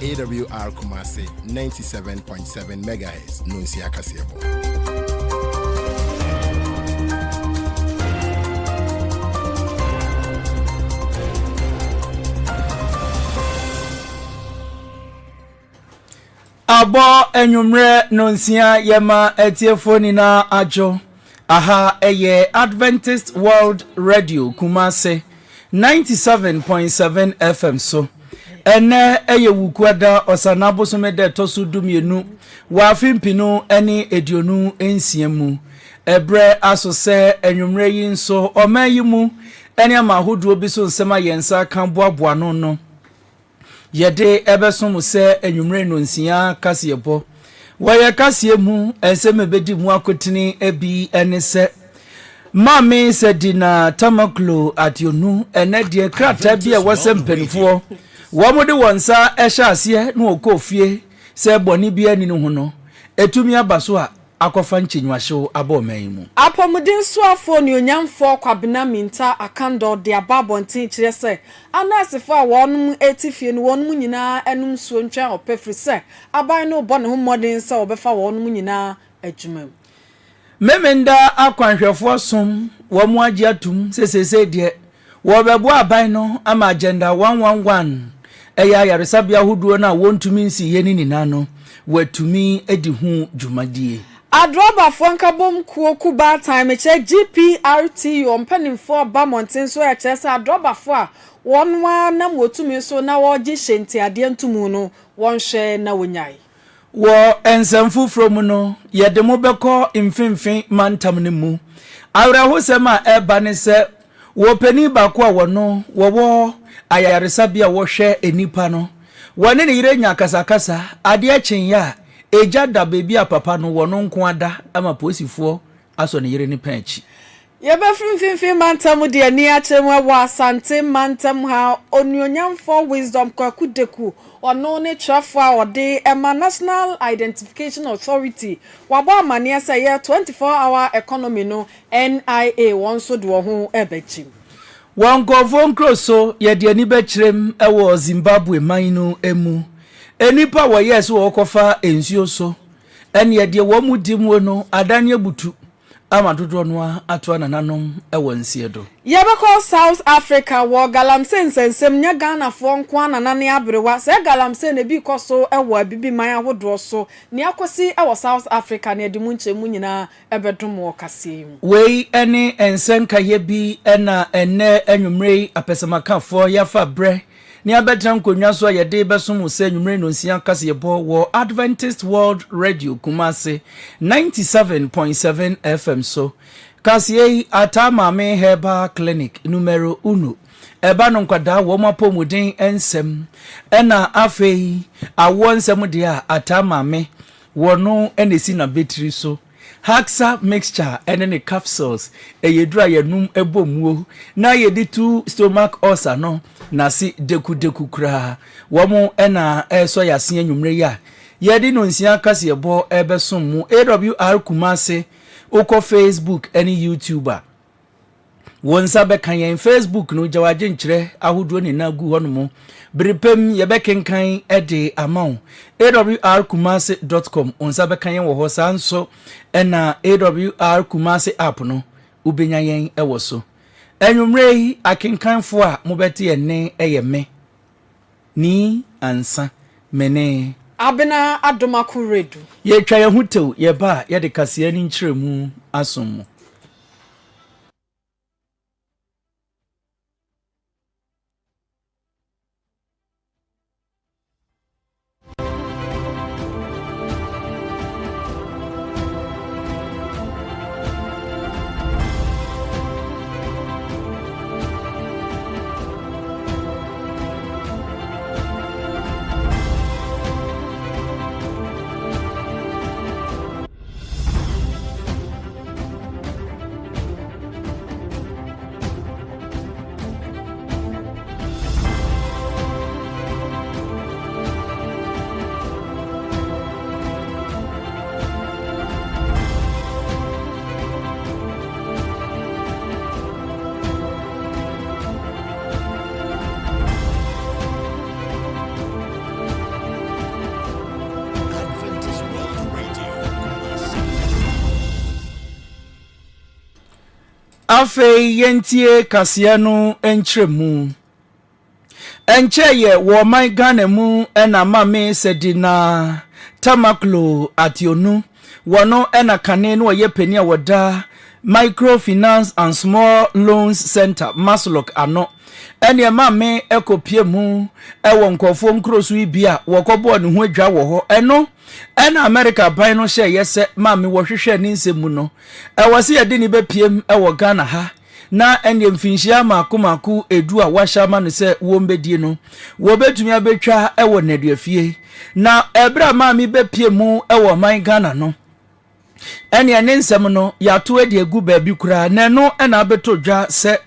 Awr Kumasi 97.7 MHz Nunsia Kasiebo. Abo enyumre nonsia yema etiefoni na ajo aha eye Adventist World Radio Kumasi 97.7 FM so ene eye wukwada osanabo somede tosu dumienu wa fimpinu eni edionu ensiemu ebre asose enyumre yi nso omayimu eni amahodo bi so nsema yensa kan boaboa no yede ebesom se enyumre no nsia kasebo waye kasiemu enseme bedi mu akotini ebi enese mami se dina tamaklo ationu enedie krata bi e wosempenfo womode wonsa ehya ase no okofie se boni bi ani no ho no etumi abaso a akofa nchinywaso aboman mu apomudin suafo ni onyamfo kwabena minta akando de ababontin kire se anasefo a wonum etifie no wonum nyina enum suo ntwa opefri se aban no bo ne ho modern se obefa wonum nyina adwumam memenda akwanhwefo som wo mu agi atum sesese de wo bebo aban no ama agenda 111 eya yaresabia huduo na wontumi nsi yeni ninano watumi edi hu dwumadie Adroba fonkabom kuoku ba time che GPRT ompanimfo ba monten so echese adroba fo a wonwa na motumi so na wogi hyenti ade ntumu no wonhwe na wonyai wo ensamfu from no yede mo beko mfimfin mantam ne mu awra hosema eba ne se wo pani ba ko a wono wo ayaresabia wo hwe enipa no wone ne yire nya kasakasa ade achen ya eja da baby a papa no wono nko ada ama posifo aso ne yire ne panchi ye be fimfimfin mantam de ani achemu wa asante mantam ha onyonyamfo wisdom kwakudeku ono ne trafo a ode ema National Identification Authority wabo amane say 24-hour economy no NIA wonso de wo ho ebechim wongofo nkroso ye de ani bechirem ewo Zimbabwe manu emu enipa wo yes wo kofa ensuo so ene ye de wo mudimu no adane abutu amadodo no ato nananom ewo nsiedo yebeko South Africa wo galamse nsensem nya Ghana fo nko ananane abrewa se galamse na bi koso ewo abibi man ahodo so ne akosi ewo South Africa na edimu nchemu nyina ebedom wo kasem wei ene ensenka ye bi ena ene enwumrei apesamakafo yafa bre ni abetran konwa so yede besom se enwumrei no nsia kasebo wo Adventist World Radio Kumasi 97.7 FM so Kasiei atamame heba clinic numero 1 eba no nkwada wo mapomuden ensem ena afei awonsem de a atamame wono enesi na betri so Haxa mixture ene capsules eyedura yenum ebomuo na yeditu stomach ulcer no na si deku kra wo ena eso yase anwumre ya yedi no nsia kasebo ebesom mu Awr Kumasi oko Facebook any YouTuber wonsa bekan yen Facebook no jawaje nkyere ahodo ni na gu hono brepem ye bekenkan ede amount awrkumasi.com onsa bekan yen wo ho sanso ena Awr Kumasi app no ubenya yen ewo so enwumrei akenkanfo a mobeti ene eyeme ni ansa mene abena adomaku redu ye twa ye hutew ye ba ye de kase ani nkyeremu asom afei yentie kaseɛ no nkyerɛmu enche ye wo man Ghana mu ena mame sedina tamaklo ationu wono ena kane no ye pani a woda microfinance and small loans center maslok ano ene mame ekopie mu ewo nkofo nkroso ibia wokobo ne ho adwa wo ho eno ena America ban no hye yese mame wo hwehwe ne nsemu no ewose ye de ni bepiem ewo Ghana ha na ene mfinhia makomaku edu a wahama no se wombedie no wo betumi abetwa ewo naduafie na ebra mame bepie mu ewo man Ghana no ene ne nsem no yato ade egu baabi kura na no ena abeto dwa se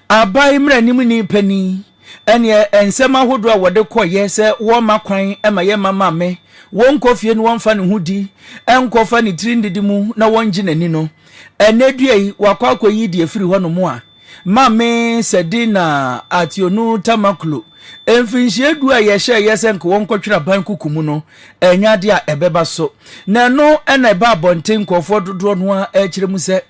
abai mranim ni pani ene ensem ahodo a wode koye se wo makwan emaye mamame won kofie no won fa ne hudi enkofa ne tirindidi mu na won gye nani no enedui wakwa akoyi die firi ho no mu a mame sedina ationu tamaklo emfinhie du a yehye yese nko won kotwera ban kukumu no enyade a ebeba so na no ena eba abonten kofo dodo no a ekiremu se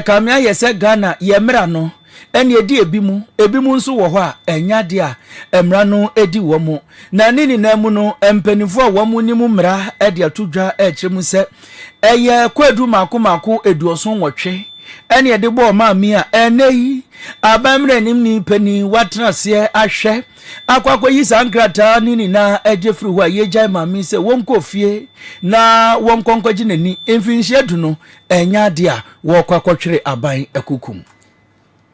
kamia yese Ghana yemra no ene edi ebimu nso wo ho a enyade a emra no edi wo mu na nini na mu no empanifo a wo mu ni mu mra ede atodwa ekiremu se eye kwadu makomako eduoso nwotwe ene ede bo ma mi a eneyi abamre nim ni pani watrase ahwe akwakoyi sankrata nini na ejefri ho ayejai mami se wonko fie na wonkonkoji nani emfinhie du no enyade a wo kwakotwere aban akukum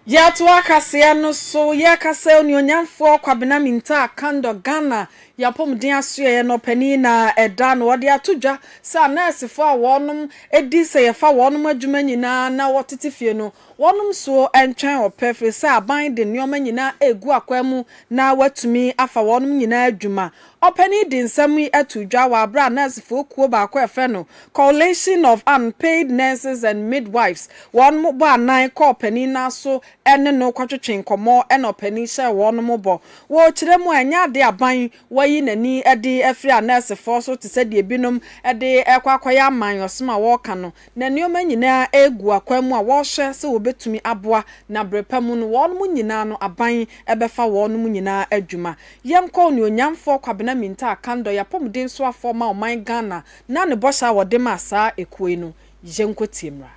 ya to akase no so ya kase onyonyamfo kwabena minta kando Ghana ya pomden asoe no pani na eda no wode atodwa sa nurse fo a wonum edi se ye fa wonum adwuma nyina na wotete fie no wonum so entwen opefre sa aban de nioma nyina egu akwam na watumi afa wonum nyina adwuma opani di nsam atudwa wa bra nurse fo kuo ba kwa efe no coalition of unpaid nurses and midwives wonum bo anan ko opani na so ene no kwatwetwen komo ene opani hye wonum bo wo kiremu anya de aban wayi nani ede efri nurse fo so te se de binom ede ekwakwaya aman osoma wo ka no na nioma nyina egu akwam a wo hye se obetumi aboa na brepamu no wonum nyina no aban ebefa wonum nyina adwuma yemko ni onyamfo kwabena minta kando ya pomden so afoma o man Ghana na ne bosha wode masa ekue no yenkotiemra.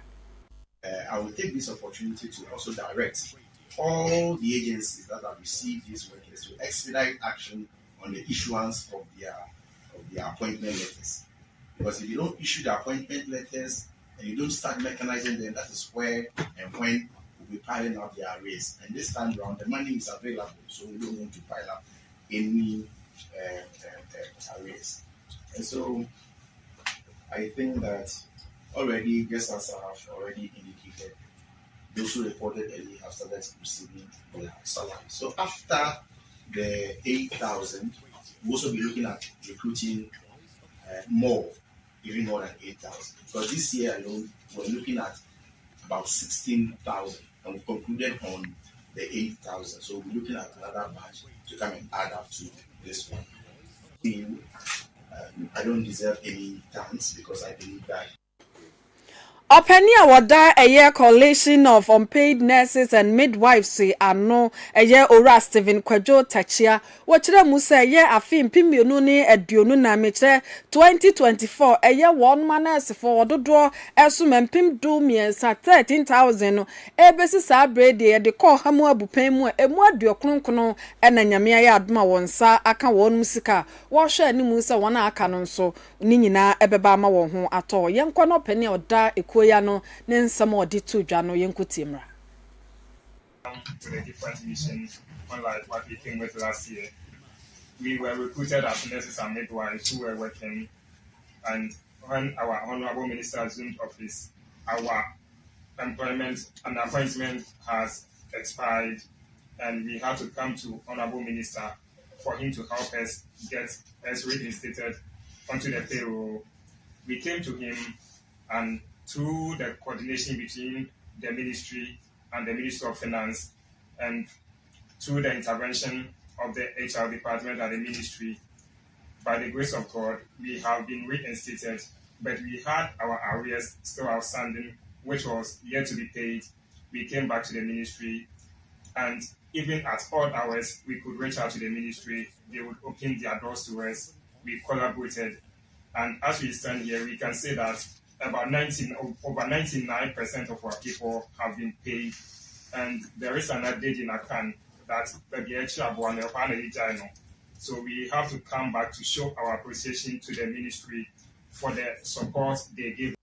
I will take this opportunity to also direct all the agencies that have received these workers to expedite action on the issuance of their appointment letters. Because if you don't issue the appointment letters and you don't start mechanizing them, that is where and when we'll be piling up the arrears. And this time around, the money is available, so we don't want to pile up any arrears. And so I think that already, just as I have already indicated, those who reported early have started receiving their salary. So after the 8,000, we'll also be looking at recruiting more, even more than 8,000. Because this year alone, we're looking at about 16,000, and we've concluded on the 8,000. So we're looking at another batch to come and add up to this one. I don't deserve any thanks because I believe that Openi awada eye coalition of unpaid nurses and midwives ano eye ora Stephen Kwajo Tachia wachire mu se eye afin pimionu ni aduonu na meche 2024 eye one man nurse for ododo esu mempim du miensa 13,000 no ebesi sa brede de call hamu abupan mu emu aduokronkron ena nyame aye adoma wonsa aka wonum sika wo hwe animu se wona aka no nso ni nyina ebeba ma wo ho ato yenkwa no openi oda no nensamo odi to no yenkotiemra to the different missions, unlike what we came with last year. We were recruited as nurses and midwives who were working, and when our honorable minister assumed office, our employment and appointment has expired, and we had to come to honorable minister for him to help us get us reinstated onto the payroll. We came to him, and through the coordination between the ministry and the Ministry of Finance, and through the intervention of the HR department and the ministry, by the grace of God, we have been reinstated, but we had our arrears still outstanding which was yet to be paid. We came back to the ministry, and even at odd hours, we could reach out to the ministry. They would open their doors to us. We collaborated, and as we stand here, we can say that over 99% of our people have been paid, and there is an adage in Akan that so we have to come back to show our appreciation to the ministry for the support they give.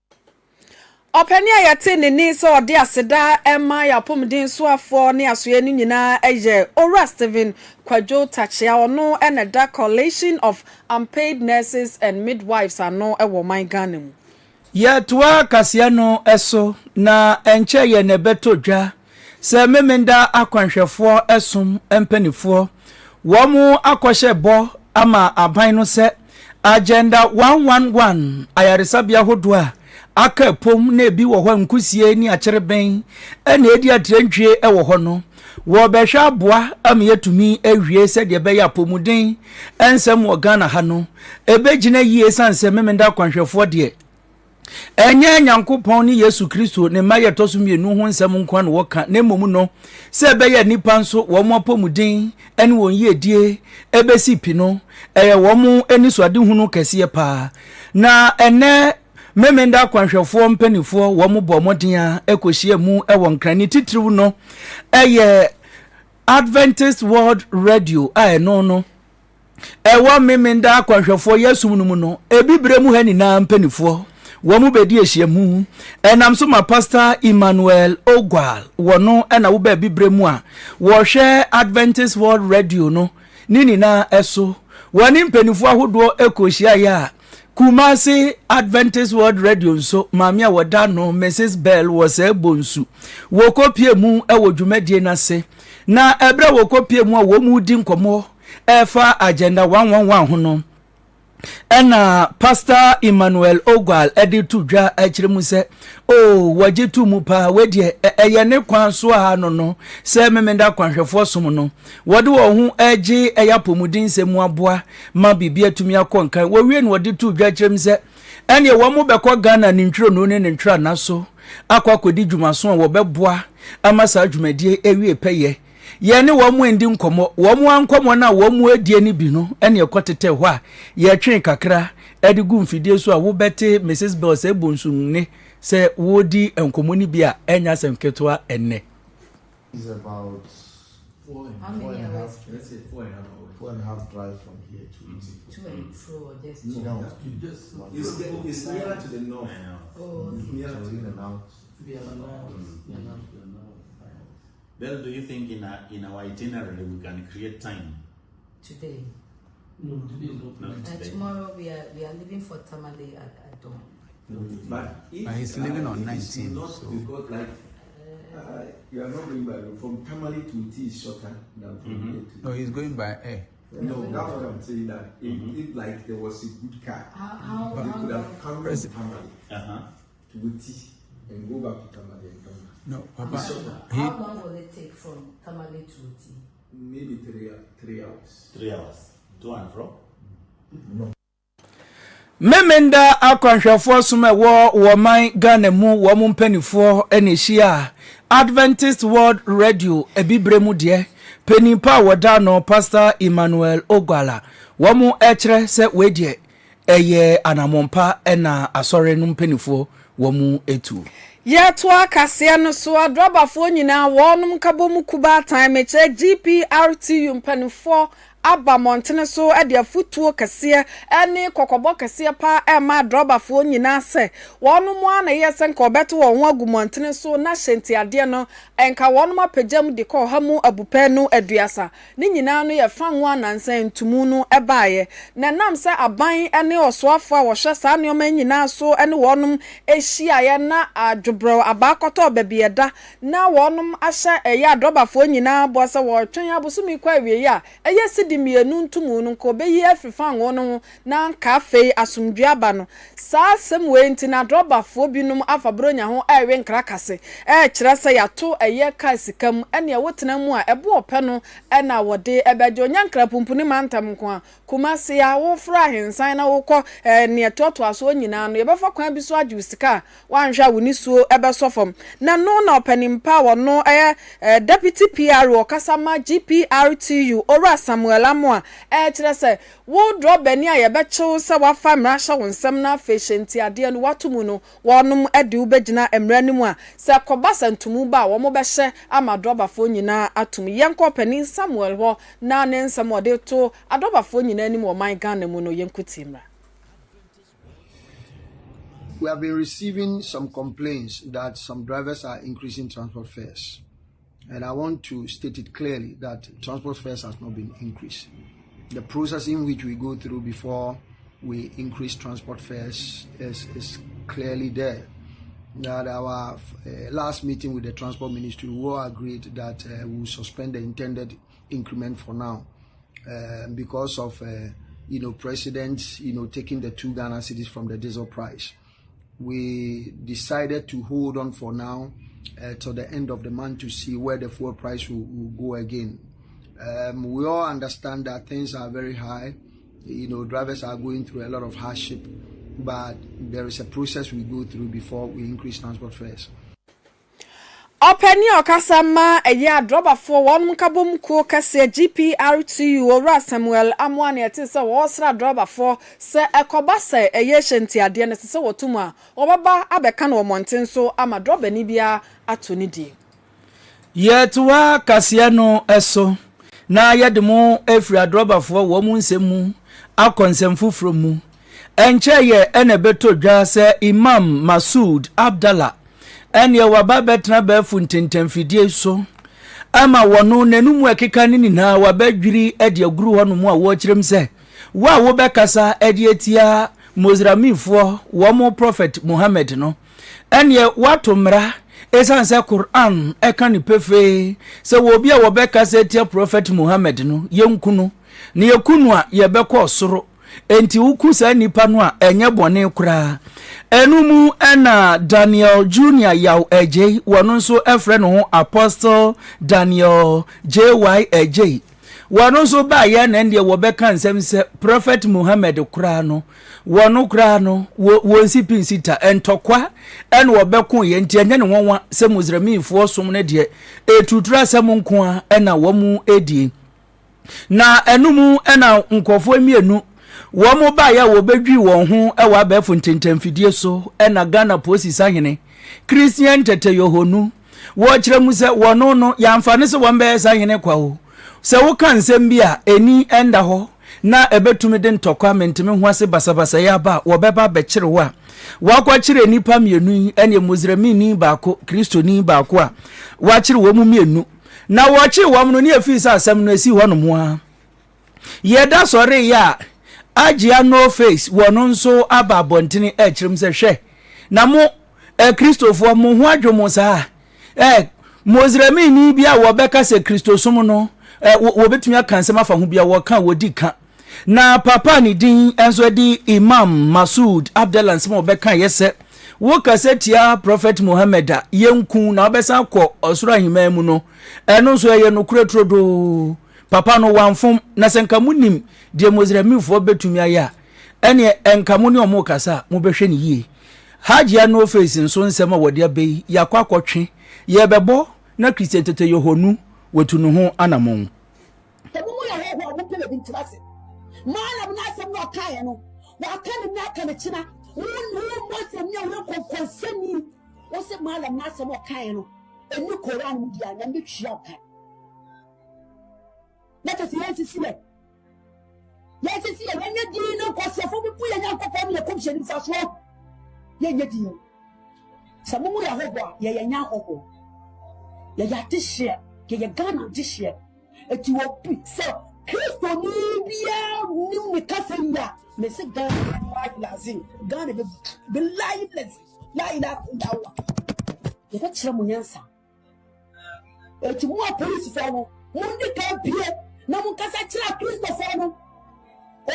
Openi ayate ne ni so ode aseda ema ya pomden so afo ne asoye ni nyina eye Owr Stephen Kwadwo Tachia ono and the coalition of unpaid nurses and midwives ano ewo man Ghana mu. Ye toa kasia no eso na enche ye ne beto dwa se memenda akwanhwefo esum empanifo wo mu akɔhye bo ama aban no se agenda 111 ayaresabia hodo a aka pom na ebi wo hɔ nkusie ni akyereben ena edi atrantwie ɛwɔ hɔ no wo bɛhwɛ aboa ama yetumi awie sɛ de bɛyɛ apomuden ensɛm wɔ Ghana ha no ebegyina yie sanse memenda akwanhwefo de enye nyankopɔn ni Yesu Kristo ne maye toso mienu ho nsɛm nkwa no wɔka na mmom no sɛ bɛyɛ nipa nso wo mo apomuden ene won yiedie ebesi pi no ɛyɛ wo mo ani soade hunu kɛse pa na ene memenda akwanhwefo mpanifo wo mo bɔ moden a ekohie mu ɛwɔ nkrani titiriw no ɛyɛ Adventist World Radio a no ɛwɔ memenda akwanhwefo Yesu mu no ebibre mu ha ni na mpanifo womu bedi ehyiamu enam so ma Pastor Emmanuel Ogwal wono ena wo ba bibremu a wo hwe Adventist World Radio no nini na eso woni mpanifo ahodo ekohia ya Kumasi Adventist World Radio nso maamia woda no Mrs Bell was ebonsu wo kopie mu ewo dwumadie na se na ebre wo kopie mu a wo mu di nkomo efa agenda 111 ho no ena Pastor Emmanuel Ogwal editu dwa akiremu se wajitu mu pa wedie eye ne kwan so ha no se memenda kwanhwefo som no wode wo hu agi eyapomudin se mu aboa ma bibia tumi akonkan wo wie no wode tu dwa akiremu se ene wo mu bekọ Ghana ni ntwiro no ne ntwira na so akwakodi dwumaso wo beboa amasa dwumadie ewie peye ye ne wo mu endi nkomo wo mu ankomo na wo mu adie ni bi no ene ekotete ho a ye twen kakra edigu mfidie so a wo bete Mrs Bells ebonsu ne se wodi enkomo ni bi a enya semketo enne is about 4.5 hours. Let's say 4.5 hours drive from here to to and fro. Just no, it's nearer to the north. Oh, it's nearer to in and out. Well, do you think in our itinerary we can create time? today. No, today is not. And tomorrow we are leaving for Tamale at dawn. But if he's leaving on 19. It's not So. because like you are not going by road. From Tamale to Uti is shorter than from here to. No, he's going by air. No, that's what I'm saying. That if like there was a good car, How they could have come from Uh-huh. Tamale to Uti and go back to Tamale and come back. No, Papa. how long will it take from Tamale to Uti? Maybe 3 hours. 3 hours. To and fro? memenda akwanhwefo som wo man Ghana mu wo mu mpanifo enehia Adventist World Radio ebibremu de penipa woda no Pastor Emmanuel Ogwala wo mu ekere se wedie eye anamompa ena asore no mpanifo wo mu etu Yeto akase no so adrobafo nyina wonum kabomu kuba time che GPRTU mpanifo aba montene so ade afutuo kase ene kokobo kase pa ema drobafo nyina se wonum ana yese nka obeto won agu montene so na hyenti ade no enka wonum apagam de ko hamu abupa no aduasa ni nyina no ye fanwo anansan ntumu no ebaaye na nam se aban ene osoafo a wo hwe sa neoma nyina so ene wonum ehia na adwobro abakoto babieda na wonum ahye eya drobafo nyina bo se wo twen abusumi kwa wie ya eye di mienu ntumu no ko be yi afifan wo no na nka afei asomdwe aba no saa sem we nti na drobafo binum afabronya ho ewe nkra kase kire se yato eye ka sikam ene wotena mu a ebo ope no na wode ebejo nyankra pumpuni mantam nko a Kumasi ya wo fra hensan na wokọ ne toto aso nyina no yebefa kwan bi so age usika wanhwa woni suo ebesofom na no na opanimpa wo no deputy PRO kasama GPRTU ora Samuel Amoa kire se wo drop bani a yebechew se wafa mrasha wonsem na afehenti ade no watomu no wonom ade ubegina emranimu a se koba santumu ba wo mo behye amadrobafo nyina atum yenko pani Samuel ho na ne nsem ode to adrobafo nyina ni mo man Ghana mu no yenkutimra. We have been receiving some complaints that some drivers are increasing transport fares. And I want to state it clearly that transport fares has not been increased. The process in which we go through before we increase transport fares is clearly there. At our last meeting with the Transport Ministry, we all agreed that we will suspend the intended increment for now because of President taking the 2 Ghana cedis from the diesel price. We decided to hold on for now till the end of the month to see where the fuel price will go again. We all understand that things are very high. Drivers are going through a lot of hardship, but there is a process we go through before we increase transport fares. Openi okasama eya drobafo won kabom ko kase GPRTU ora Samuel Amoa ne ete se wo sra drobafo se ekoba se eye henti ade ne se wotum a obaba abeka na omonten so ama drobani bia atoni die yetuwa kasia no eso na yedemo efri drobafo wo mu nsemu akonsem fufuro mu enche ye ene beto dwa se Imam Masood Abdallah ene waba betra bafu ntentemfidie so ama wono nanumu akeka ni na wabadwiri ade aguru hono mu a wo kirem se wo bekasa ade etia mozramifo wo mo prophet Muhammad no ene watomra esanse Quran ekani pefe se wo bia wo bekasa etia prophet Muhammad no yenkunu ne yekunu a yebekọ soro enti ukusa nipa no a enye bone kura enumu ena Daniel Junior yaw ej wono nso efre no ho Apostle Daniel JY wono nso ba ye na ndie wo beka nsem se prophet Muhammad kura no wono kura no wonsi pinsita entokwa en wo beko ye nti enye ne wonwa se muzramifo som ne de etutura sem nko a ena wo mu edi na enumu ena nkofo mienu wo mo ba ya wo bedwi won ho e wa ba fu ntentamfidie so ena Ghana Posis ahene Christian tete yohonu wo kire mu se wono no ya mfane se won ba ahene kwa ho se wo kan nsem bia eni enda ho na ebetumi de ntokwa mentime ho ase basabasa ya ba wo beba be kire wo a wa kwa kire nipa mienu ene muzramini baako kristoni baako a wa kire wo mu mienu na wo kire wo no ne afisa asem no esi ho no mo a yeda sore ya Ajia no face wono nso aba bontini ekirem se hwe na mo kristofo mo ho adwomo sa mozrami ni bia wo beka se kristosum no wo betumi akansem afa ho bia wo kan wodi ka na papa ni din enso di Imam Masood Abdallah nsem wo beka yese wo kasetia prophet Muhammad yenku na obesa kọ osoro ahima mu no eno nso ye no kuretrodo papa no wanfom na senkamunim de mozramifo betumi aya ene enkamuni omo kasa mo behwe ne yie hajia no face nso nsema wode abai yakwakotwe ye bebo na Christian tete yohonu wetunu ho anamon tabumu ya heho obupele bintrase mana mnasem no kae no wa kan na kan china wonu mo se mi awon konkonsemi wo se mala mnasem no kae no eni koran mu dia na mbetwa ka let us see yes see when you do no kosofo bu ya nyankopɔ me komhye ni faso ye nyedi samumu ya hobo ye nya hobo ye ya tishia ye Ghana tishia eti wo pi so Kristo ni bia ni mekasenya me se Ghana lazim Ghana be lifeless la ila dawa ye ka kire mu nyansa eti mu police fo no mundi ka pie na mo kasa kira Kristo fo no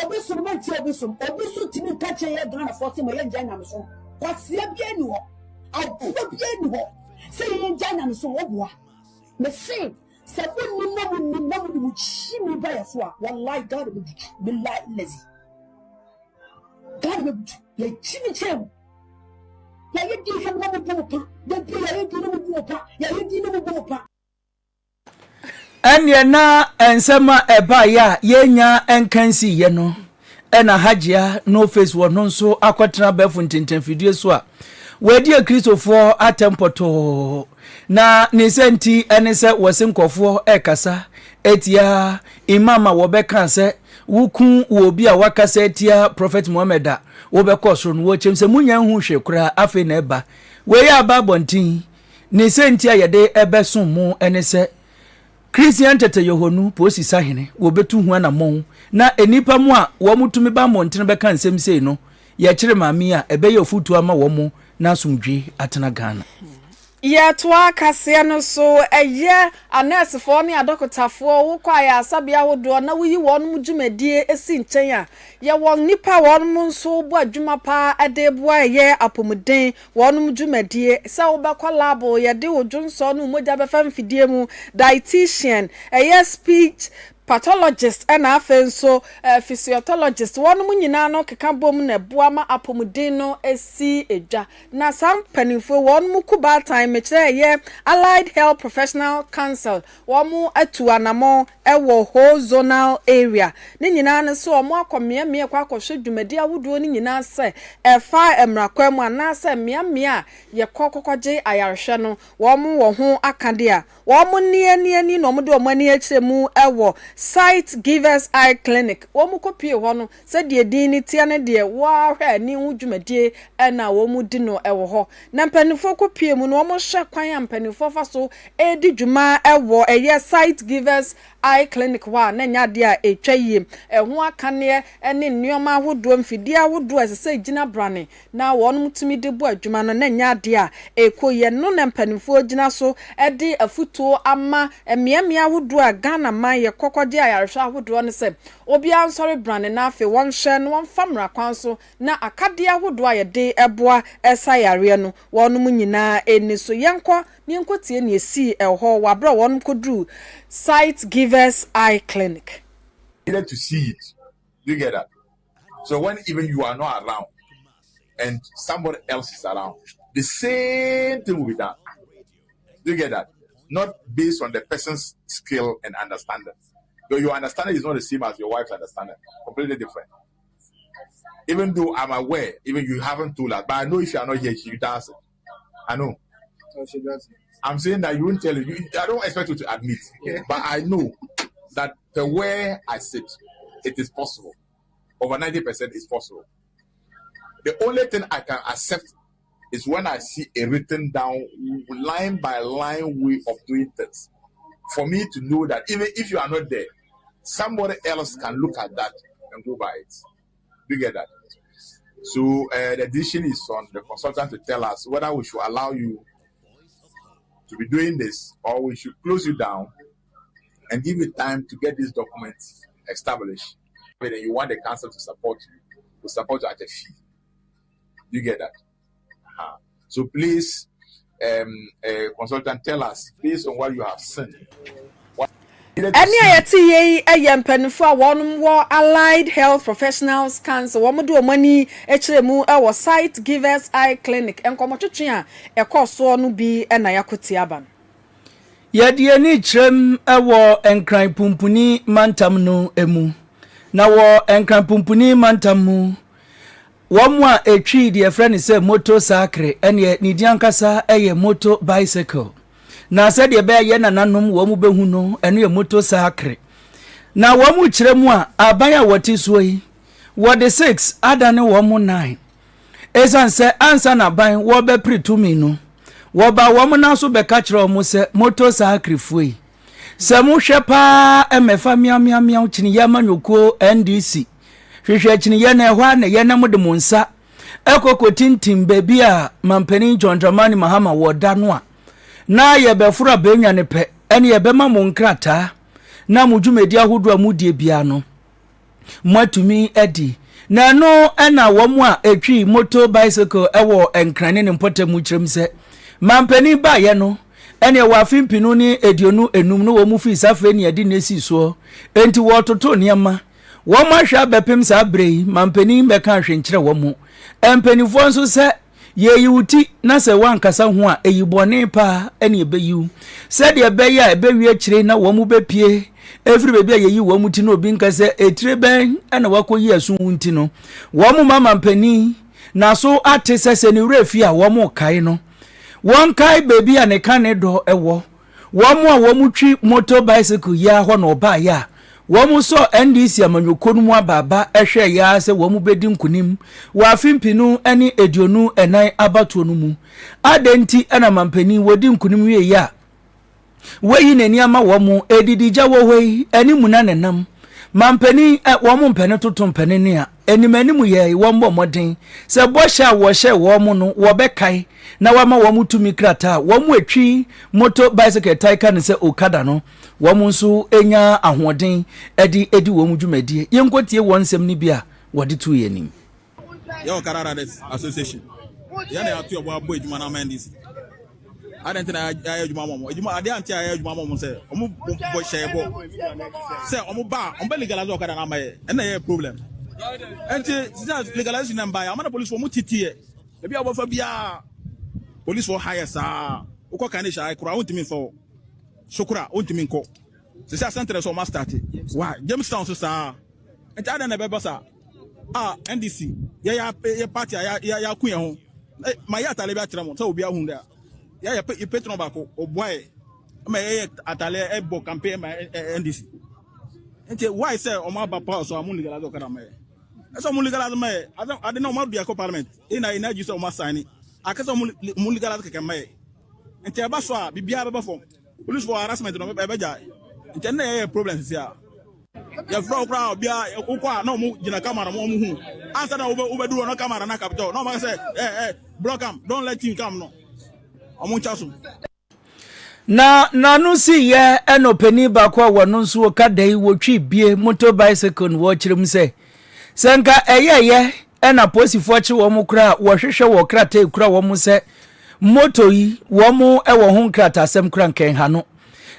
obi so mo nti obi so timi ka che ye Ghana for se mo ye nja nyam so kwasia bia ni ho abuba bia ni ho se ye nja nyam so oboa me se se wonni no mu chi mi ba ya so a wallahi God will be like lazy God will ye chi mi chem ya ye di fa mo bo pa de bi ya ye di no bo pa ya ye di no bo pa Anya na ensema eba ya yenya enkansi ye no ena hajia no face wo no so akwatena befu ntinten fidie so a wedi Kristofo atempoto na nisenti ene se wosinkofo ekasa etia imama wo beka se wuku wo bi a wakasa etia prophet Muhammad a wo beka so no wo chemse munya hu hwe kura afi na eba we ya babontin nisenti ayede ebeso mu ene se Christian tete yohonu posi sahene wo betu hu na mon na enipa mu a wo mutumi ba montene beka nsem sei no ye kire maami a ebe ye ofutu ama wo mu na sumdwe atena Ghana ya toa kase no so eye anesefo ne adokotafo wo kwa ya asabia wodo na wuyi wonum dwumadie esi nchen a ye won nipa wonum nso bo adwuma pa adebua ye apomuden wonum dwumadie se wo bekwa labo ye de wodwonso no moja befa mfidie mu dietitian eye speech pathologist and afenso physiologist wonum nyina no keka bom na boa ma apomuden no esi edwa na sam panifo wonum kuba time mekere ye Allied Health Professional Council womu atu anamo ewo whole zonal area ni nyina no so omo akomie kwa akwohwe dwumadi awodo ni nyina se efa emrakwam anase mia ye kokokogye ayarhwe no womu wo ho akade a womu nie no mode omani akiremu ewo Site Givers Eye Clinic womu kopie ho no se de din ni tia ne de wa hwe ani hu dwumadie na womu di no ewo ho na mpanifo kopie mu no womu hwe kwan ya mpanifo fa so edi dwuma ewo eye Site Givers Eye Clinic wa na nya de a etwaye eho akane ene nneoma ahodo mfidi ahodo asese gina brane na wonum tumi de bu adwuma no na nya de a ekoye no na mpanifo gina so ede afutuo ama emiamia ahodo a Ghana man ye kokogye ayarhwa ahodo no se obi ansori brane na afi won hwe no won famra kwan so na akade ahodo a ye de eboa esayare no wonum nyina eni so yenko tie ne esi eho wabra wonum kodru Site Givers Eye Clinic. Needed to see it. You get that? So when even you are not around and somebody else is around, the same thing will be done. You get that? Not based on the person's skill and understanding. Though your understanding is not the same as your wife's understanding. Completely different. Even though I'm aware, even you haven't told her, but I know if you are not here, she does it. I know. Oh, she does it. I'm saying that you won't tell you. I don't expect you to admit, but I know that the way I sit, it is possible. Over 90% is possible. The only thing I can accept is when I see a written down, line by line way of doing things. For me to know that even if you are not there, somebody else can look at that and go by it. You get that? So the decision is on the consultant to tell us whether we should allow you to be doing this, or we should close you down and give you time to get these documents established. But then you want the council to support you, to support you at a fee. You get that? So please, consultant, tell us based on what you have seen. Any ayati ayempenfo a wonum wo Allied Health Professionals Council wo do money echiremu e Site Givers Eye Clinic enkomotwetwe a ekoso no bi na yakoti aban yedie ni chirem ewo enkran pumpuni mantam no emu na wo enkran pumpuni mantam mu wo mu a etwi de friend say motorcycle ene ni diankasa eye motor bicycle na said ye be ye nananom wo mu behu no eno ye motorcycle na wo mu kiremu a abaya woti so yi wo de 6 adane wo mu 9 esan se ansa na ban wo be pretumi no wo ba wo mu na so be ka kire wo se motorcycle fuyi se mu hwe pa emefa miam chini ya manyoko NDC hwehwe chini ye na ehwa na ye na mu de munsa ekokotintim bebi a mampani John Dramani Mahama wo da no a na ye be fura benya ne pe ene ye be ma mo nkrata na mo dwumadi ahodo a mo die bia no moatumi edi na no na wo mo a etwi motor bicycle ewo enkrane ne mpotamu kyerem se mampani ba ye no ene wa fimpinu ni edionu enum no wo mu fi safe ne edi nesi so enti wo toto niama wo ma hwa bepem sa brei mampani be ka hwenkyere wo mu empanifo nso se ye yiwuti na se wankasa ho a eyibone pa ene ebeyiu se de ebeyi a ebewie kyire na wo mu bepie every baby yeyi wo mu ti no obi nka se etire ben ene wakoyi asu wunti no wo mu mama mpani na so ate se ne refi a wo mu kai no won kai baby a ne kan do ewo wo mu a wo mu twi motor bicycle ya ho no ba ya wo mu so NDC amanyokonu mu ababa ehwe ya se wo mu bedi nkunim wa fimpinu ene edionu enan abato no mu adenti ena mampani wodi nkunim wie ya weyi nani ama wo mu edidija wo hwei eni muna nenam mampani wo mu mpene toto mpene ne a enimanimu ye wo mbo moden se bosha wo hye wo mu no wo bekai na wama wo mu tumi krata wo mu etwi motor bicycle taika ne se okada no wo mu nso enya ahoden edi wo mu dwumadie yenkotie won nsem ni bia wode tu yenim yo karara this association yana ya tu obo edwuma na mandis adentina ya edwuma momo edwuma ade anti ya edwuma momo se omo bo shebo se omo ba ombe legalize okada na maye na ye problem enti legalize number ya amana police for mu titie e bia obofa bia police for hire sa uko kanisha kura ontimi fo sokura ontimi nko se sa centre so ma start wa Jamestown so sa enti ada na beba sa NDC ya party ya ku ye ho ma ya atale bia tramo sa obi ahun da ya petron ba ko oboy ma ye atale ebo campaign ma NDC enti why say o ma ba pa so amun legalize okada ma so amun legalize ma ade na o ma bia ko parliament ina ji so o ma sign akasa amun legalize keke ma enti aba so a bibia ba fom police for harassment no be ja enti na ye problem sia ya fro kra bia ukwa na mo gina camera mo hu answer na obedu no camera na capture no ma say block am don't let him come no amunchaso na no si ye enopeni ba kwa wono nso okadai wotwi bie motor bicycle wo kyerem se senka eyeye ena posifo kye wo mu kra wo hwehwe wo krata ekura wo mu se moto yi wo mu ewo ho krata asem kra nken ha no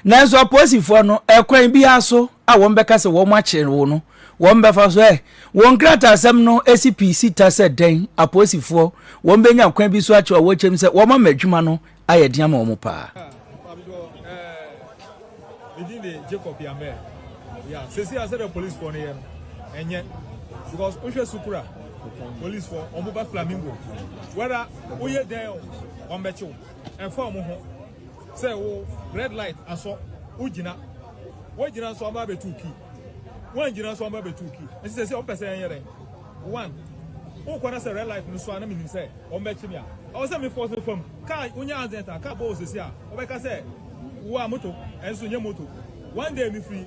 nanso posifo no ekwan bi aso a wo mbeka se wo mu akye wo no wo mbefa so wo krata asem no SPC ta se den aposifo wo mbenya kwan bi so akye wo kyem se wo ma madwuma no ayediam wo mu pa Jacob Yambe. Yeah, Ceci has said the police for here. And yet, because Usha Supra, police for Omuba Flamingo. Whether we are there on Becho and for Moho, say, oh, red light, and so Ujina. What Jina so about 2 key? One Jina so about 2 key. And she says, oh, person, one. Oh, when I say red light, no swan, I mean, say, on Bechimia. I was sending force from Car Unya Zeta, Car Bosses here. Or like I said, Wa Moto and Sunya Moto. One day me free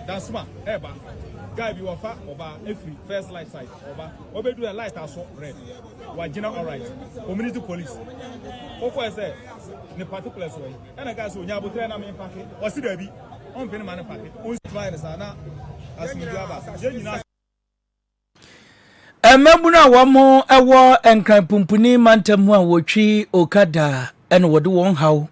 that's my eba guy be wafa oba every first light side oba do a light aso red wagina all right community police okwa say ne particular way and guys so nya botre na me park o si da bi on pin man park on fire sa na asmi aba je nyina emebuna womo ewo enkran pumpuni mantam a wotwi okada ene wode won haw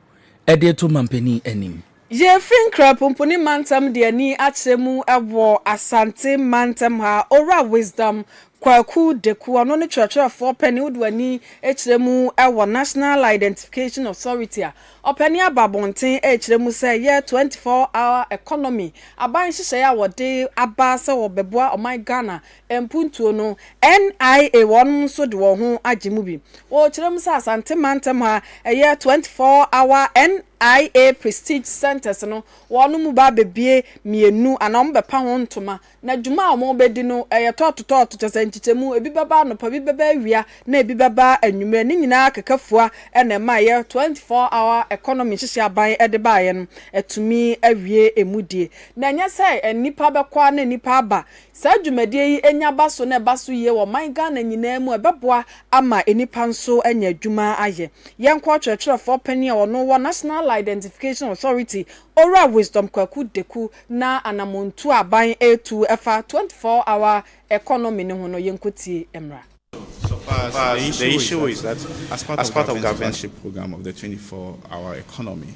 ede to mampani anim ye finkra pumpuni mantam de ani akyemu ewo asante mantam ha ora wisdom kwaku deku ano ne church for penny udwani ekyeremu ewo National Identification Authority a openi ababonten ekyeremu say ye 24-hour economy aban hihye ya wode abase wo beboa o my Ghana empuntuo no NIA won so de wo ho agemu bi wo kyeremu say asante mantam ha ye 24-hour NIA Prestige Centers no wonu mu ba bebie mienu anom bepa ho ntoma na dwuma o mo bedi no ye tototo nchichemu ebi baba no pa bi baba wia na ebi baba anwume ni nyina kakafua ena ma ye 24-hour economy hihye aban ede ba ye no etumi awie emudie na nya sai enipa bekwa na nipa aba sa dwumadie yi enya baso na baso ye wo man Ghana nyina mu ebeboa ama enipa nso enya dwuma aye yenkwa twetwerefo pani a ono wo National National Identification Authority Awr Wisdom Kwaku Deku na anamontu aban A2 efa 24-hour economy ne hono yenkotie emra. The issue is that as part of government program of the 24-hour economy,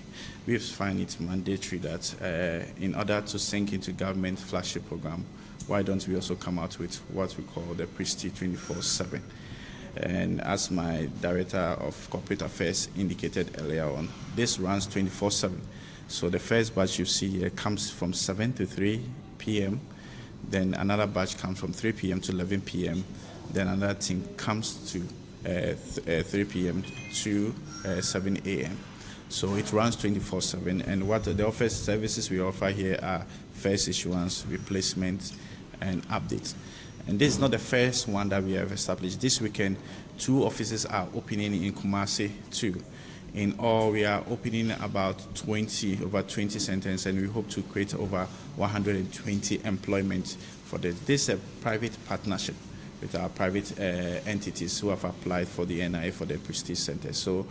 we find it mandatory that in order to sink into government flagship program, why don't we also come out with what we call the Prestige 24/7? And as my Director of Corporate Affairs indicated earlier on, this runs 24/7. So the first batch you see here comes from 7 to 3 p.m. Then another batch comes from 3 p.m. to 11 p.m. Then another thing comes to 3 p.m. to 7 a.m. So it runs 24/7. And what the office services we offer here are first issuance, replacement, and updates. And this is not the first one that we have established. This weekend, 2 offices are opening in Kumasi too. In all, we are opening about over 20 centers, and we hope to create over 120 employment for this. This is a private partnership with our private entities who have applied for the NIA for the Prestige Center. So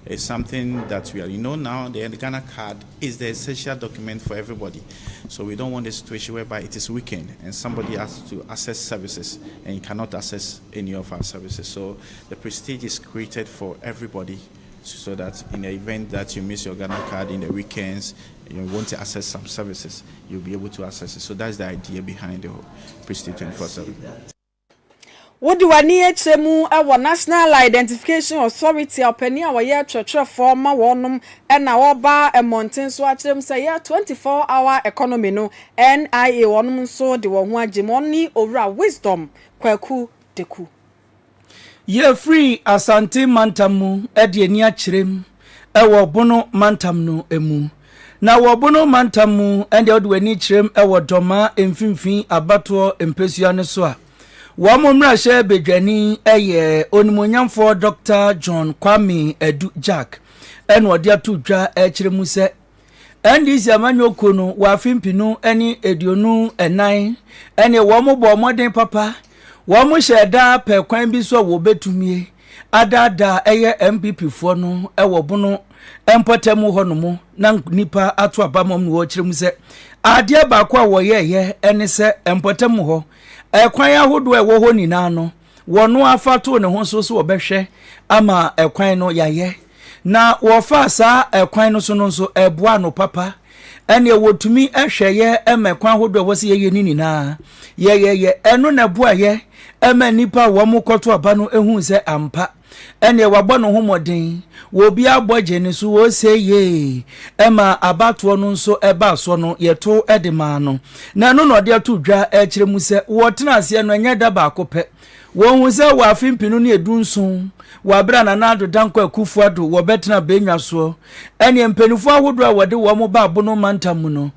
it's something that we are, now the Ghana card is the essential document for everybody. So we don't want a situation whereby it is weekend and somebody has to access services and you cannot access any of our services. So the Prestige is created for everybody, so that in the event that you miss your Ghana card in the weekends, you want to access some services, you'll be able to access it. So that's the idea behind the whole Prestige 24/7. What do I need to move our National Identification Authority opinion our year church former one and our bar and mountain swatch them say 24-hour economy no NIA one so the one Jimoni Awr Wisdom Kwaku Deku. Ye free asante mantamu edieni achirem ewo bono mantam no emu na wo bono mantamu ende odweni chirem ewo doma emfimfin abato empesua ne so a wo momra she bedwani eye onimonyamfo Dr. John Kwame Edu Jack ene odi atudwa echiremu se ndisi amanyoko no wa fimpinu eni edionu enan ene wo mobo moden papa Wamu sheda pe kwan bi so wo betumie adada eye MPP fo no ewo bono empotemu honomo na nipa atu abamom no wo kiremu se ade ba kwa wo ye ene se empotemu ho ekwan ahodo ewo ho nina no wono afato ne ho so wo behwe ama ekwan no yaye na wo fa sa ekwan no so no so eboa no papa ene wotumi ehweye emekwan ahodo wo se ye nina ye eno na boa ye ema nipa wo mu koto aba no ehun se ampa ene wabɔ no homɔden wo bi abɔje ne so wo se ye ema abato no nso eba so no yeto edema no na no no de ato dwa ekire mu se wo tena ase no nya da ba akopɛ wo hu se wo afimpinu ne edunson wo abra na na do danko akufu ado wo betena benwa so ene mpanifo ahodo a wode wo mo ba abono mantam no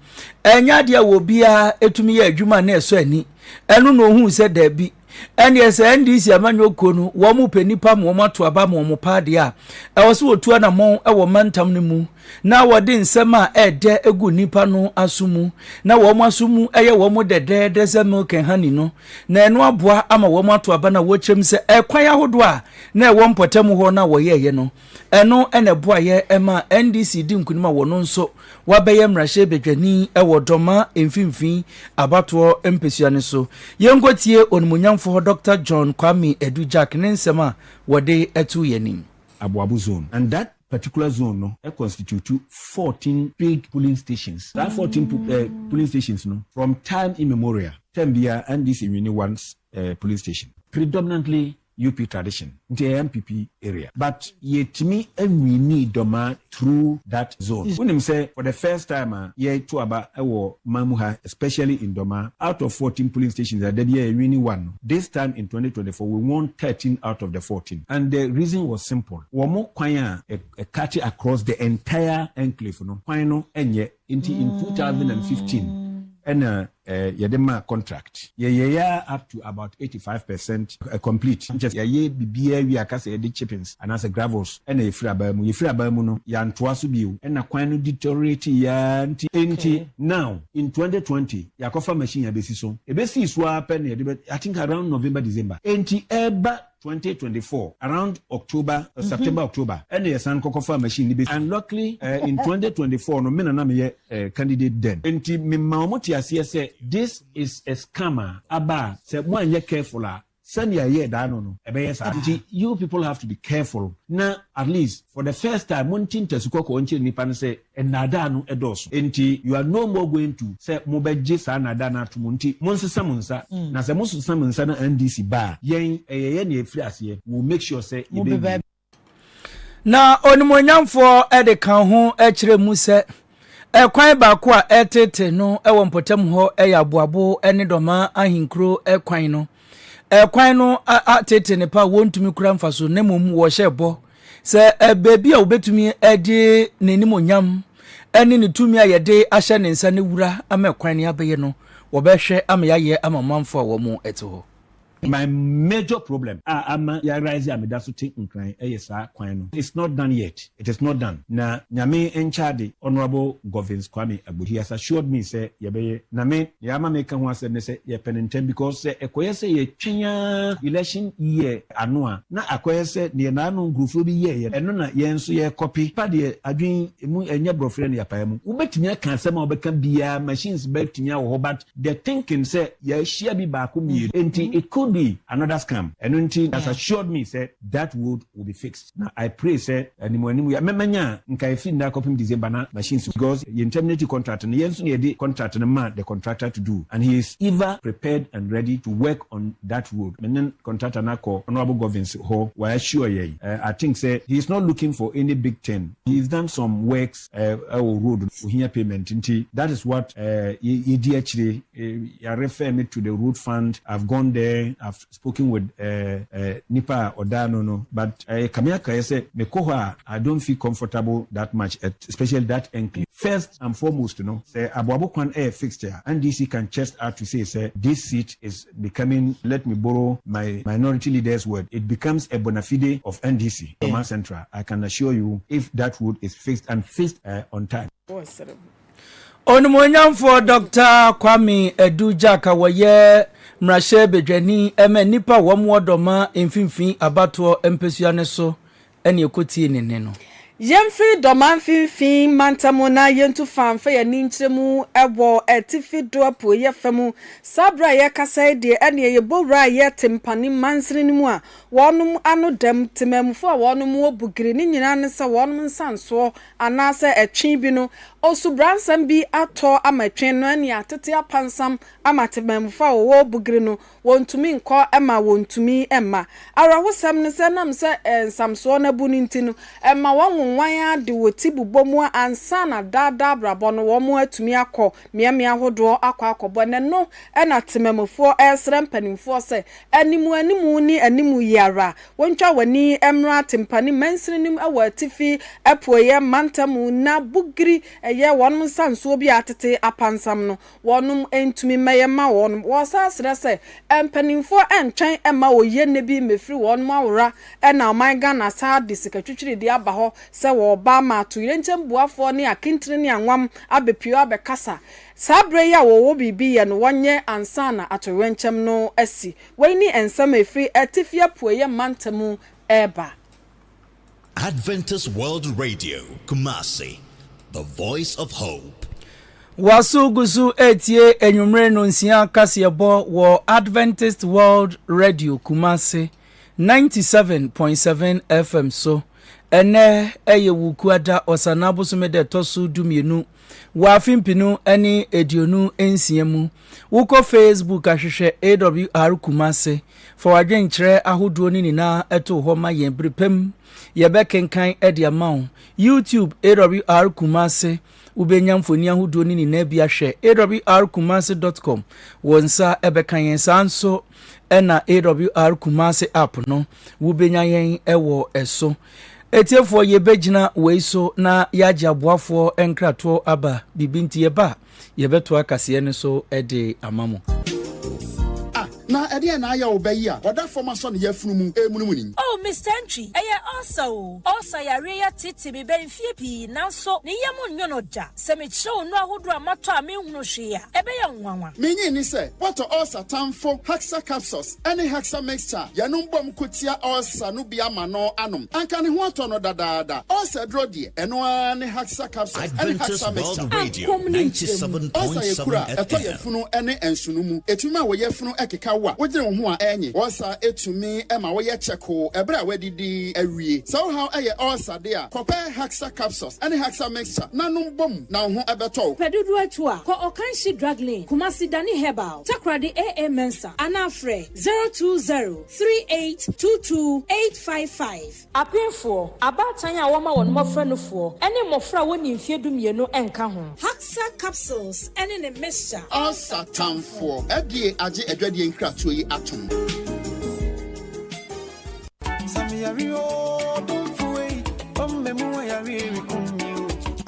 enya de wo bia etumi ye adwuma na eso ani enu no hu se da bi ene ese ndisi amanyoko no wo mu penipa mo mato aba mo paade a ewo se otu na mo ewo mantam ne mu na wode nsem a ede egu nipa no asumu na wo mo asumu eye wo mo dede se milk and honey no na eno aboa ama wo mato aba na wo kyem se ekwan ahodo a na ewo mpotem ho na wo yeye no eno ene boa ye ema NDC di nkunima wo no nso wabeye mrahye bedwani ewo doma emfimfin abato empesuane so yenkotie onumunyamfo Dr. John Kwame Edu Jack Nensema wade etu yenim Abuabu zone, and that particular zone no constitute 14 paid polling stations. That 14 polling stations no from time immemorial Tembia and this in one's polling station predominantly UP tradition into MPP area, but yet me and we need Doma through that zone. When him say for the first time, to about our Mamuha, especially in Doma, out of 14 polling stations, there be a winning one. This time in 2024, we won 13 out of the 14, and the reason was simple. We more kwanya a cut across the entire enclave, no kwano enye in 2015. And yadema contract yeah up to about 85% complete just yeah bibia we akase the chippings and as a gravels and you free abamu no ya ntoa so bio and na kwan no deteriorate ya nti now in 2020 yakofa machine ya besi so ebesi so happen I think around November December enti eba 2024 around October, September, October. And the San Cocofa machine. And luckily, in 2024, no men and candidate then. And me Mamotia say this is a scammer. Aba say one ye careful. Send your year down. You people have to be careful. Now, at least for the first time, one thing to Sukoko until Nipan say, and Nadano edos. Enti, you are no more going to say Mobeji Nadana to Munti, Monsa Samunsa, Nasa Monsa Samunsa and DC bar. Yen a free as ye will make sure say you be. Na onimonyamfo ede kan ho ekire mu se ekwan ba ko a etete no ewo mpotam ho eyaboabo ene doma ahinkro ekwan no ekwan no atete ne pa wontumi kura mfaso ne mom wo hyebo se bebi a obetumi ede nenimonyam ene ne tumi ayede ahye ne nsa ne wura ama ekwan ne abeye no wo behwe ama yaye ama mamfo a wo mu eto. My major problem, I'm rising. I'm that's to take incline. Yes, it's not done yet. It is not done. Na nyame enchade Honorable Govins Kwame Abu. He has assured me say yebe na me yama make one say ye penenten because ekoye say ye twenya election year anoa na akoye say ne na no grufo bi year eno na ye nso ye copy pa de adwin emu enya brofre ne yapa mu ubetumi aka asem a obeka bia machines betumi a wo but the thinking say ye share bi ba ko mi enti it could be another scam. And until has assured me, said that wood will be fixed. Now I pray, said, and when we are memanya, Nkaifi na copy December machines because the indemnity contract and the contract and the man the contractor to do, and he is ever prepared and ready to work on that road. And then contractor na call Honorable Govins ho. Why assure ye? I think say he is not looking for any big thing. He's done some works road here payment. That is what he actually refer me to the road fund. I've gone there. I've spoken with Nipa Odano, no, but Kamiaka say Mekoha, I don't feel comfortable that much, especially that enclave. First and foremost, you know, say Abuabukwan air fixture, and DC can chest out to say this seat is becoming, let me borrow my minority leader's word, it becomes a bona fide of NDC, Command Central. I can assure you, if that wood is fixed and fixed on time. Onimonyamfo Dr. Kwame Edujaka waye mrashe bedwani ema nipa womwodoma emfimfin abato empesuane so ene ekoti nene no Yemfri doman finfin mantamona yentu fanfa ya ninchemu ewo etifi doapo ye femu sabra ye kasa de ene ye bowra ye tempani mansiri ni mu a wonum anu dem temamfo a wonum obugiri ni nyina ne se wonum nsanso anase etwen bi no osubransam bi ato amatwen no ane atete apansam amatemamfo a wo obugiri no wontumi nko ema wontumi ema arawosam ne se nam se ensamso na bu ni ntinu ema won wanya de woti bubomu ansana dada brabono wo mu atumi akọ miamia hodo akọ ne no ena temamfo esrem panimfo se animu ni animu yara wontwa wani emra tempani mansinim awatifi epoye mantamu na bugiri eye wonum sanso bi atete apansam no wonum entumi mayema wonum wo sasre se empanimfo entwen ema oye ne bi mefiri wonum awora ena omaiga na sa disikatwitwiri di aba ho se wo ba ma to yencham buafo ne akintire ne anwam abepio abekasa sabre ya wo bibi ye no wonye ansana atowencham no asi weini ensam efiri etifia pueye mantamu eba. Adventist World Radio Kumasi, the voice of hope. Wasu gusu etie enwumre no nsia kasebo wo Adventist World Radio Kumasi 97.7 FM so ene eye wukuada osanabo somede tosu dumienu wafimpinu eni edionu ensiemu wuko Facebook ahwehwe AWR Kumasi for adwenkyere ahodo ni na eto ho ma yen brepem yebekenkan ediamao YouTube AWR Kumasi ubenyamfoni ahodo ni na bia hwe awrkumasi.com wonsa ebekan yen sanso ena AWR Kumasi app no ubenya yen ewo eso etiefo yebegina weiso na yajaboafo enkrato aba bibinti yeba yebeto akase ne so ede amamo na ede na aya obayi a oda forma so ne yafunu mu emunumuni. Oh Mr. Entry also yare ya titi bi ben fie pi nanso ne yemu nyono ja se me kire onu ahodo amato a me hunu hwe a ebe ya nwanwa. Menyi ni se what ulcer tamfo Haxa capsules any Haxa mixture yanum bom kotia ulcer no bia ma no anom anka ne ho ato no dadaada ulcer dro de eno ani Haxa capsules any Haxa mixture ulcer yekura eto yefunu ene ensunu mu etuma wo yefunu ekeka wa wogire wo ho a enye ulcer etumi ema wo ye cheko ebra wadidi awie so how eye ulcer de a kope Haxa capsules any Haxa mixture nanum bom na ho ebeto pedudu atu a ko Okanshi drug lane Kumasi Dani Herbal Takrade AA Mensa Anafre 02038228855 Apinfo abatanya woma won mofra no fo ene mofra woni mfie dumienu enka ho Haxa capsules ene ne mixture ulcer tamfo edie age adwadie nkratoyi yi atom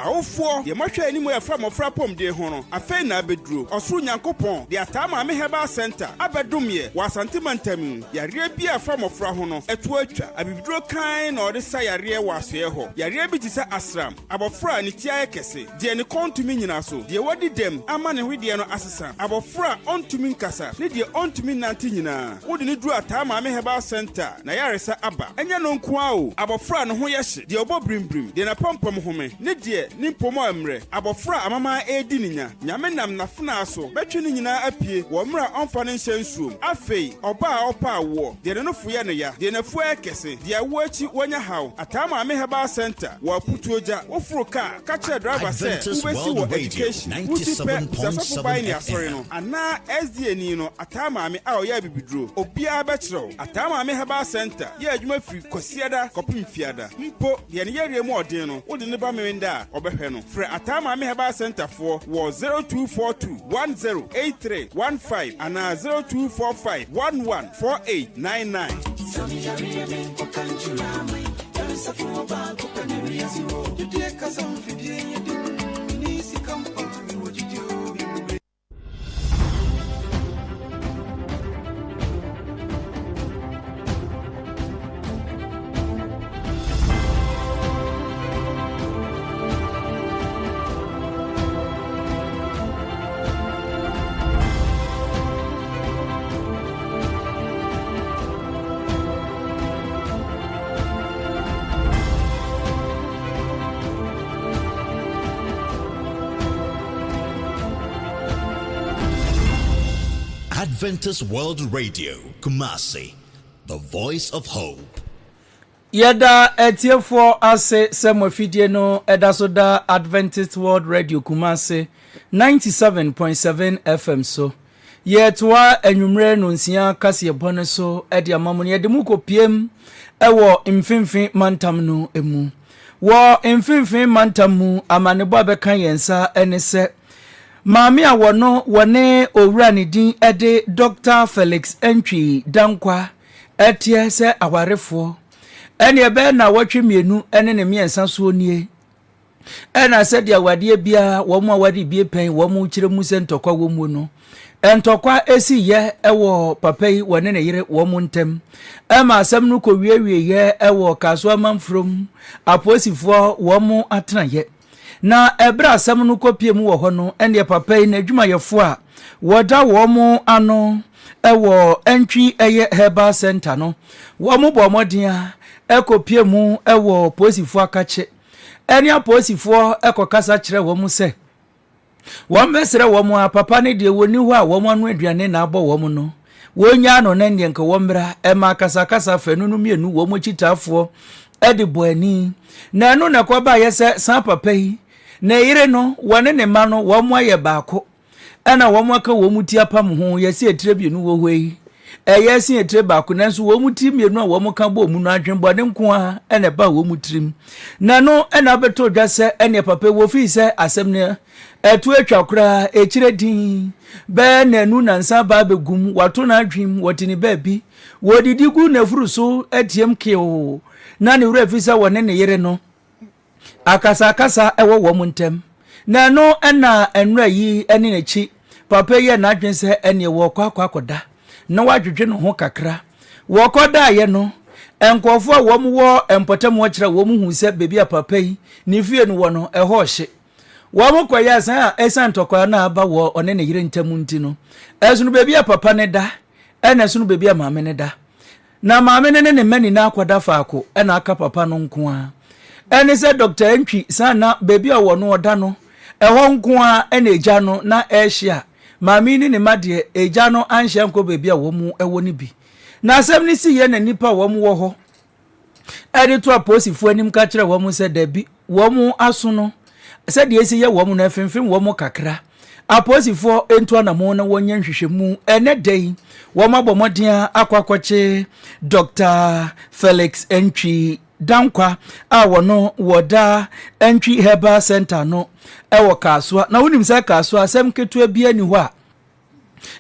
Awfo ye mahwe animu ya from ofra pom de ho no afei na abeduro osoro nyankopon de atama me herbal center abedum ye wasantimantam yare bia from ofra ho no eto atwa abibiduro kan na ode sa yare wasoe ho yare bi tisa asram abofra ne tia kese de ne kontumi nyina so de wadi dem ama ne hwede no asesa abofra ontumi nkasa ne de ontumi nante nyina wode ne duru atama me herbal center na yare sa aba enya no nko a o abofra ne ho ye hye de obobrimbrim de na pompom home ne de nimpomo amre abofra amama edi ninya nyame nam nafuna aso betwe ni nyina apie wo mra onfa ne nsensuom afei oba opa wo de ne nofo ye ne ya de ne fu ekese de awo achi wonya haw atama ame heba center wo putuoja wo furu ka kire driver se ubesi wo education utipe safo bai ni asore no ana SDA ni no atama ame a oya bibiduro obia be kire atama ame heba center ye adwuma firi kosiada kopim fiada mpo de ne yare mu odin no wo de ne ba menda obehwe free atama me heba center for 0242108315 and 0244114899. Adventist World Radio, Kumasi, the voice of hope. Yada etiefo ase semofidie no edasoda Adventist World Radio Kumasi 97.7 FM so. Yetwa enwumre no nsia kase bone so ede amamu ne de mukopiem ewo mfimfin mantam no emu. Wo mfimfin mantam mu amanebo abeka yensa enese Mami awono wone owura ne din ede Dr. Felix Entry Dankwa etie se awarefo ene ebe na wotwe mienu ene ne miensa so nie ena se dia wade bia wo mo wade bie pen wo mo kire mu se ntokwa wo mu no entokwa esi ye ewo papai wone ne yire wo mu ntem ema asem no ko wiewie ye ewo kaso amanfrom aposifo wo mu atena ye na ebra asem no kopie mu wo ho no ene papai na adwuma yefo a woda wo mu ano ewo Entry eye herbal center no wo mu bo modin a ekopie mu ewo posifo akache ene aposifo ekokasa kire wo mu se wo mesere wo mu papa ne de woni ho a wo mu anu aduane na abo wo mu no wonya no na ne nka wo mra ema kasa fanu no mienu wo mu chitafo ede boani na enu na kwa ba yese san papa yi na yire no wone ne ma no wo mu aye baako ena wo mu aka wo mu ti apam ho yese etire bienu wo hoi yesi etire baako nanso wo mu ti mienu a wo mu ka bo mu no adwenbo ne nko a ena ba wo mu tirim na no ena beto dwa se ene papa wo fi se asem ne etu atwa kura ekire din be na nu na nsa ba begum wato na adwim wotini ba bi wodidi gu na furu so atiem keo na ne wura fi se wone ne yire no akasa ewo wo mu ntem na no ena enra yi ene ne chi papa ye na adwen se ene wo kwakwakoda na wadwedwe no ho kakra wokoda ye no enkofo a wom wo empotem wo kire wom hu se bebi a papa yi ni fie no wo no eho hye wom koya san a esantokwa na aba wo one ne yire ntamu nti no esunu bebi a papa ne da ena esunu bebi a maame ne da na maame ne ne mani na akwada faako ena aka papa no nko a ene se Dr. Entwi sana bebi a wo no oda no eho nko a ena eja no na ehia maame ni ne made eja no anhia nko bebi a wo mu ewo ni bi na asem ni si ye na nipa wo mu wo ho ede to aposifo anim ka kire wo mu se dabi wo mu aso no se de esi ye wo mu na fimfim wo mu kakra aposifo ento anamo na wonya nhwehwemu ene dei wo mabomodin akwakwache Dr. Felix Entwi dankwa a wono woda Entwi Herbal Center no ewo kaswa na wonim se kaswa asem ketua bia ni ho a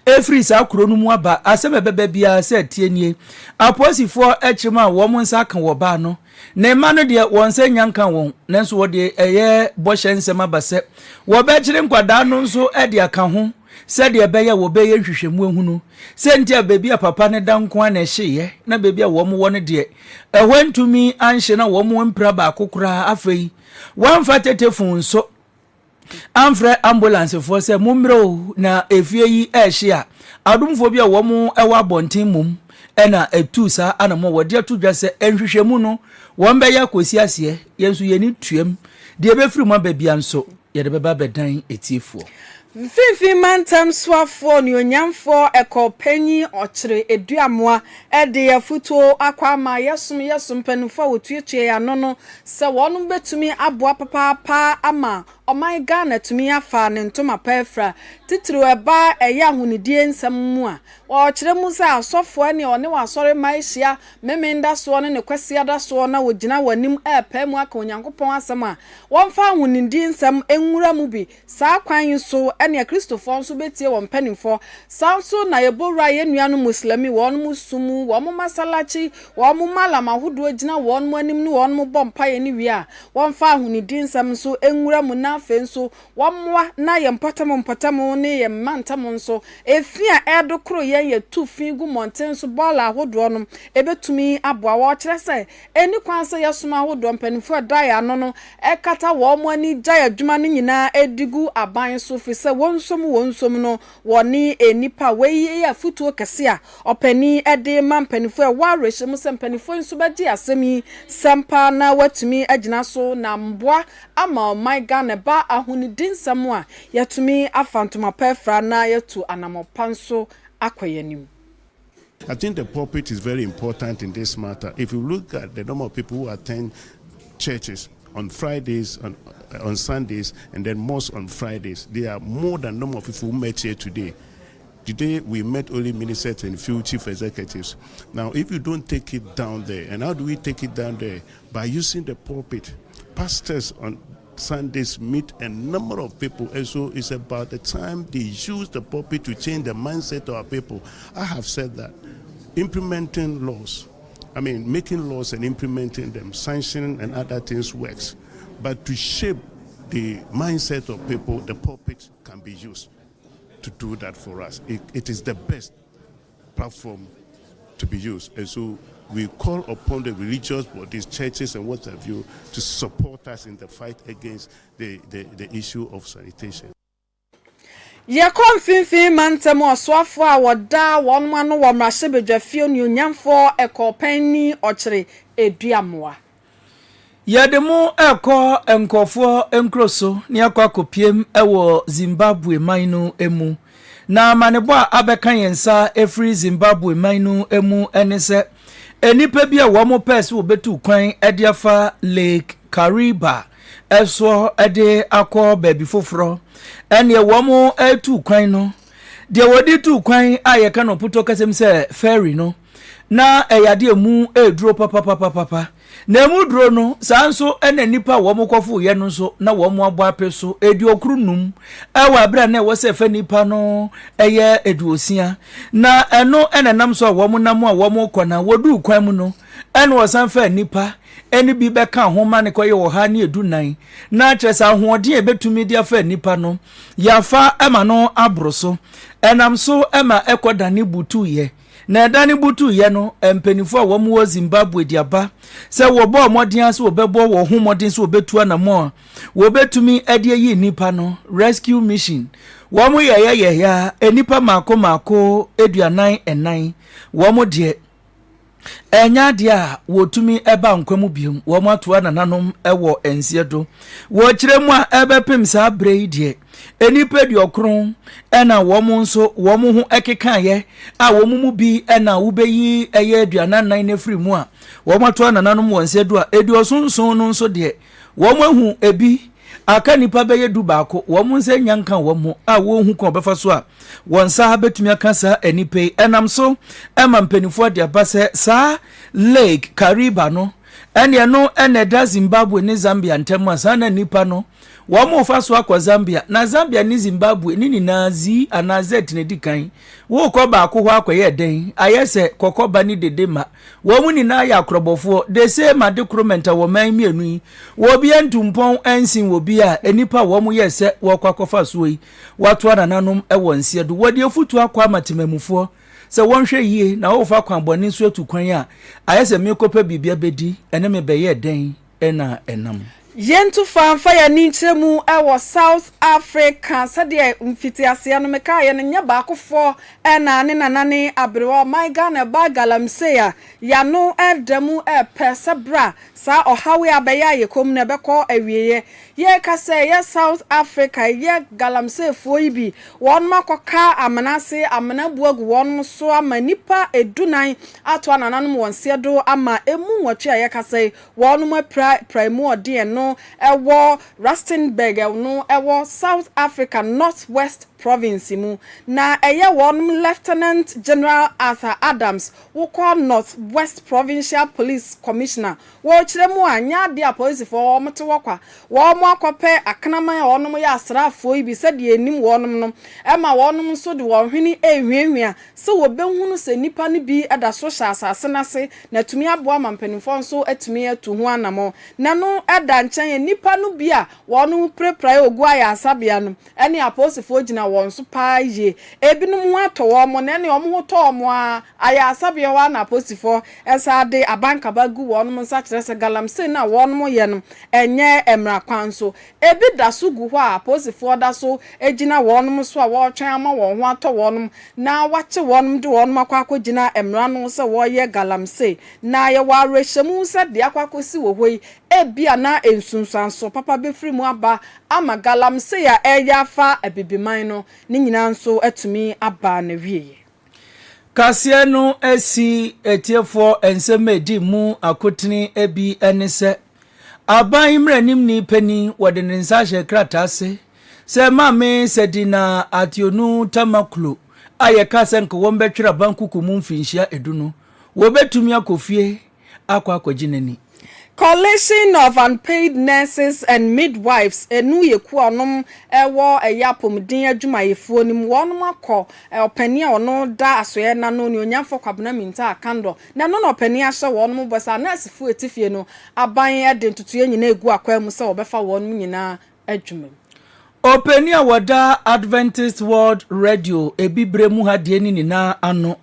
efri sa kuro no mu aba asem bebe bia se tienie aposifo echima wo mu nsa kan wo ba no ne ma no de won se nyanka won nenso wo de eye bohye nsem abase wo be kire nkwada no nso e de aka ho se de be ye wo be ye hwehwemu ehunu se ntia bebi a papa ne danko na hye na bebi a wo mu won de ehwantumi anhye na wo mu mpra ba akokora afei wan fa tetefun so amfre ambulance for se mumro na efie yi ehia adomfo bia wo mu ewa abonten mum ena etu sa anamo wode atudwa se enhwehwemu no won be ya kosi ase yenso yeni tuem de befiri mu babia nso ye de beba bedan etifo Mfimfin mantam swafo ni onyamfo ekopanyi ochire eduamoa ede ya futuo akwama yesum penufo wotuetue ya no se wonu betumi aboa papa ama oman Ghana tumi afa ne ntoma pefra titru eba eya hunidie nsam mu a ochire mu sa asofo ani one wasore maihia memenda so ne kwase da so na wogina wanim epa mu aka onyankopon asem a wonfa hunidie nsam enwura mu bi sa kwan so ene Christopher nso betie won panimfo sanso na yebora yenuanu muslimi won musumu won masalachi won malama hodo agina won mu anim ni won mu bompa ye ni wi a won fa ahunidi nsam so enwura mu na afe nso won moa na ye mpatamu ne ye mantam nso efia edokro ye tufi gu monten so bola hodo no ebetumi aboa wo kire se eni kwanse yesoma hodo panimfo da ya no ekata won mu ani gya adwuma no nyina edigu aban so fi se wonsom no woni enipa wei ya futuo kese a opani ede mampanifo wa rehye sempanifo nso bagi asemi sampa na watumi agina so na mboa ama my Ghana ba ahunidin samu a yatumi afantoma pefra na yatu anamopanso akoyanim. I think the pulpit is very important in this matter. If you look at the number of people who attend churches on Fridays, on Sundays, and then most on Fridays, there are more than number of people who met here today. Today we met only ministers and few chief executives. Now, if you don't take it down there, and how do we take it down there? By using the pulpit. Pastors on Sundays meet a number of people, and so it's about the time they use the pulpit to change the mindset of our people. I have said that. Implementing laws, making laws and implementing them, sanctioning and other things works. But to shape the mindset of people, the pulpit can be used to do that for us. It is the best platform to be used. And so we call upon the religious bodies, churches and what have you, to support us in the fight against the issue of sanitation. Ye konfinfin mantam oswafo a woda wonma no wo mrahye bedwafie ni onyamfo ekopani ochire eduamoa Yademo eko enkofo enkroso ni akwa kopiem ewo Zimbabwe mainu emu na manebo abekan yensa efri Zimbabwe mainu emu enese enipa bia wo mo pese wo betu kwan ediafa Lake Kariba eso ede akọ baby foforo ene wo mo etu kwan no de wodi tu kwan ayeka no puto kasem se ferry no na eyade emu eduro papa na emu duro no sanso ene nipa wo mo kofo ye no so na wo mo abo apeso edi okrunum ewa bra na wo se fa nipa no eye eduosia na eno ene nam so wo mo nam a wo mo kona wodu kwan mu no ene wo san fa nipa eni bi beka homa ne koye wo ha ne edunan na tresa hoode ebetumi dia fa nipa no yafa ema no abroso enam so ema ekodane butu ye na dani butu ye no empenifo a womu wo Zimbabwe diaba se wo bo modin ase wo bebo wo ho modin se wo betu anamo wo betumi ade yi nipa no rescue mission womu ye ya enipa mako eduanan enan womu de enya dia wotumi eba nkwamu biom wo matoa nananom ewo ensiedo wo kiremu a ebepem sa brei die enipa diokron ena wo mu nso wo mu hu ekekan ye a wo mu bi ena wo beyi eye aduanan nan na firi mu a wo matoa nananom wo ensiedo a ediosonson no nso de wo mu hu ebi aka nipa beye du baako wo mu nse nyanka wo mu a wo hu ko befa so a won sa betumi aka sa enipe enam so ema mpanifo de abase sa lake Kariba no ene no ene da Zimbabwe ni Zambia ntemu asana nipa no wo mu fa so akwa Zambia na Zambia ni Zimbabwe ni nazi anazet ne dikan wo ko baako ho akwaye den ayese kokoba ni dedema wo mu ni na ya krobofo de se made kromenta wo man mienu wo bia ntumpon ensin wo bia enipa wo mu yese wo kwakofa so yi wato anananom ewo nsie do wo de futu akwa matemamufo se wonhwe yie na wo fa kwan boni so atukwan a ayese me kopa bibia bedi ene me beye den ena enam yentu fanfa ya ninchemu ewo South Africa sade mfiti ase no meka ye nya baakofo ena ne nanane abrewo my Ghana ba galamse ya no edemu pesebra sa ohawe abeya ye kom ne beko awieye ye kase ye South Africa ye galamse fo ibi won makoka amanase amanabuagu won so amanipa edunan ato anananum won sedo ama emu nwotwe ye kase won ma prime odi no ewo Rustenburg no ewo South Africa Northwest province mu na eye won Lieutenant General Arthur Adams wo call Northwest Provincial Police Commissioner wo kiremu anya dia police for omte wokwa wo mo akope akanaman wonum ya asrafo ibi sede enim wonum no ema wonum so de won hwini ehwienwia se wo behunu se nipa ne bi eda so sha asase nase na tumi abo amampanifo so atumi atu ho anamo na no eda nchen nipa no bi a wonum prepare ogu aya asabia no ene aposifo gina won so paaye ebinum ato wo mo na ene omo to mo a aya asabia wa na aposifo esa de abanka bagu wonum nsa kire se galamse na wonum ye no enye emra kwan so ebi da so gu ho a aposifo da so egina wonum so a wo twen ama won ho ato wonum na wache wonum de wonum akwa gina emra no se wo ye galamse na ye wa rehemu se de akwa si wo hoi ebia na ensunsanso papa befiri mu aba ama galamse ya eya fa abibiman no ni nyina nso atumi aba na wieye kasie no esi etiefo ensemedi mu akotini ebi enese aban mranim ni pani wode nsa hye krata se mame sedina ationu tamaklo ayeka senko wombetwira bankuku mu mfinhia edunu wobetumi akofie akwaginani Coalition of Unpaid Nurses and Midwives enu yeku onom ewo eyapomdin adwumayefo nim wonum akọ opani a ono da asoye na no ni onyamfo kwabena minta akando na no opani ahye wonum bosa nurse fu etifie no aban ede ntutu nyina egu akwa mu se obefa wonum nyina adwuma opani a woda Adventist World Radio ebibremu hadie ni na ano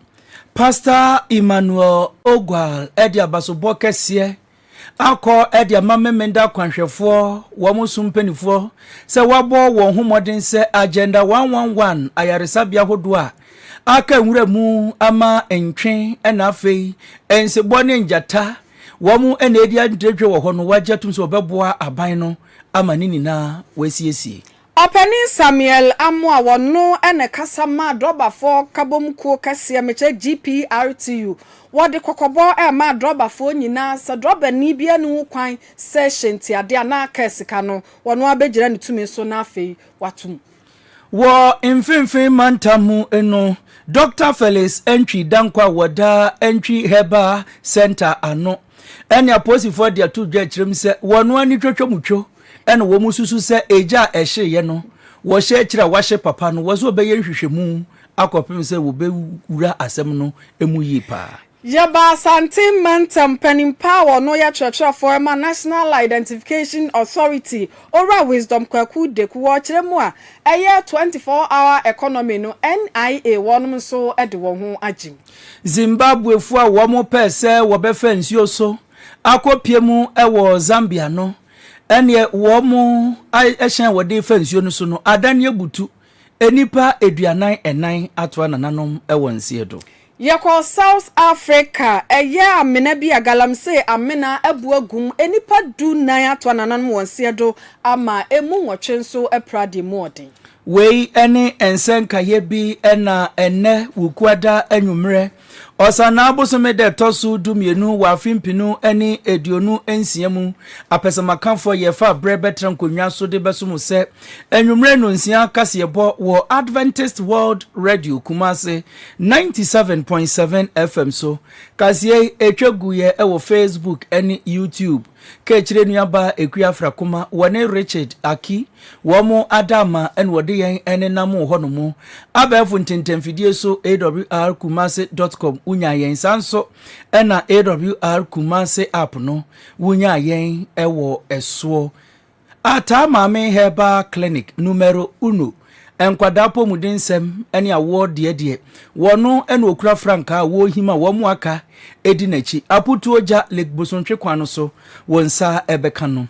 Pastor Emmanuel Ogwal edi abasobo kese akọ edi amamemenda kwanhwefo wo musumpanifo se wabo wo homodin se agenda 111 ayaresabia hodo a aka nwura mu ama entwen na afei ensebo ne njata wo mu ena edi adredwe wo ho no wajetum se obeboa aban no ama ninina wasiesie Openi Samuel Amwa wono ene kasama drobafo kabomkuo kase meche GPRTU wode kokobo ma drobafo nyina sa droba ni bia ne kwan session ti ade na kasika no wono abegira ne tumi so na afei watum wo mfimfin mantamu eno Dr. Felix Entry Dankwa woda Entry Heba Center ano ene aposifo dia to dwa kirem se wono ani twotwomutwo ene wo mususu se eja ehye ye no wo hye kira wa hye papa no wo so be ye hwehwemu akopem se wo be wura asem no emu yi pa Yaba Santim Mantam Penim Power no ya church for National Identification Authority Awr Wisdom Kwaku de kuwachiremwa eye 24-hour economy no NIA wonum so ede won ho agim. Zimbabwe fu a womo pese wo befa nsuo so akopiemu ewo Zambia no ene womo ehyen wode fa nsuo no so no adane butu enipa eduanan enan atwa nananom ewo nsiedo. Yako South Africa eye amena bi agalamse amena ebuagum enipa du nan atwa nananom wonsiedo ama emu nwotwenso eprade modi. Wei ene ensenkaye bi ena ene wukwada anwumre osana abosome de tosu dumienu wa fimpinu ene eduonu ensiamu apesamakanfo ye fa brebetra nkonwa so de besomu se anwumre no nsia kasebo wo Adventist World Radio Kumasi 97.7 FM so kasie etwaguye ewo Facebook ene YouTube kechire nuaba ekuafra kuma wone Richard Aki womo Adama en wode yen ene namu honomu abefu ntentemfidie so awrkumasi.com unya yen sanso ena AWR Kumasi app no unya yen ewo eso Atama me Herbal Clinic numero 1 enkwadapo mudinsem ene award de wono ene okura franka wo hima wo mu aka edinachi aputu oja Lake Bosontwe kwano so wonsa ebeka no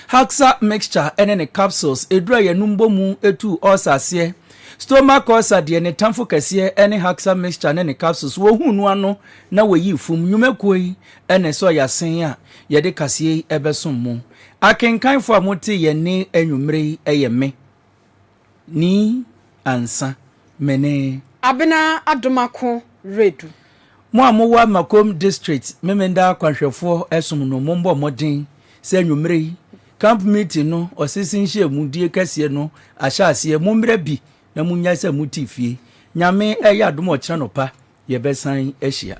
Haxa mixture ene capsules edura yanumbo mu etu osase stomach ulcer de ne tamfo kase ene Haxa mixture ene capsules wo hunu ano na woyi fum nyumekoi ene so yasen a ye de kase ebesom mu akenkanfo amote ye ne anwumre eyeme ni ansa mene abena adomako redu mo amowa makom district memenda kwanhwefo esum no mombo modin se anwumre camp meeting no osisin hye mudie kase no ahyase mummre bi na munya se mutifie nyame eya adomo kira no pa ye besan ehia